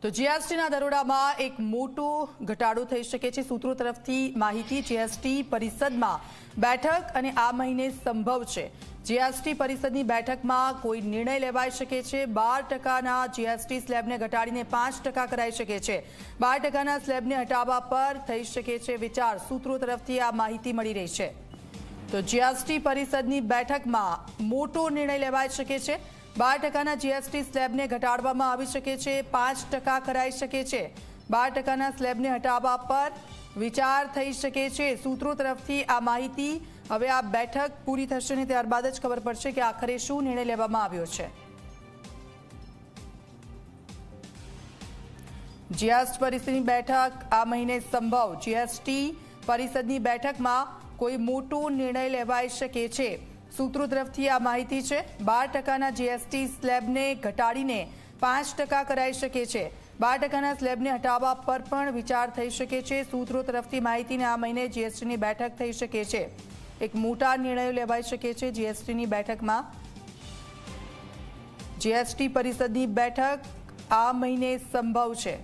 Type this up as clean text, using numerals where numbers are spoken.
તો જીએસટીના દરોડામાં એક મોટો ઘટાડો થઈ શકે છે। સૂત્રો તરફથી માહિતી। જીએસટી પરિષદમાં બેઠક અને આ મહિને સંભવ છે। જીએસટી પરિષદની બેઠકમાં કોઈ નિર્ણય લેવાઈ શકે છે। 12%ના જીએસટી સ્લેબને ઘટાડીને 5% કરાઈ શકે છે। 12%ના સ્લેબને હટાવવા પર થઈ શકે છે વિચાર। સૂત્રો તરફથી આ માહિતી મળી રહી છે। તો જીએસટી પરિષદની બેઠકમાં મોટો નિર્ણય લેવાઈ શકે છે। 12%ના જીએસટી સ્લેબને ઘટાડવામાં આવી શકે છે। 5% કરાઈ શકે છે। 12%ના સ્લેબને હટાવવા પર વિચાર થઈ શકે છે। સૂત્રો તરફથી આ માહિતી। હવે આ બેઠક પૂરી થશે ને ત્યારબાદ જ ખબર પડશે કે આખરે શું નિર્ણય લેવામાં આવ્યો છે। જીએસટી પરિષદની બેઠક આ મહિને સંભવ। જીએસટી પરિષદની બેઠકમાં કોઈ મોટો નિર્ણય લેવાઈ શકે છે। સૂત્રો તરફથી આ માહિતી છે। 12%ના જીએસટી સ્લેબને ઘટાડીને 5% કરાઈ શકે છે। 12%ના સ્લેબને હટાવવા પર પણ વિચાર થઈ શકે છે। સૂત્રો તરફથી માહિતીને આ મહિને જીએસટીની બેઠક થઈ શકે છે। એક મોટા નિર્ણયો લેવાઈ શકે છે જીએસટીની બેઠકમાં। જીએસટી પરિષદની બેઠક આ મહિને સંભવ છે।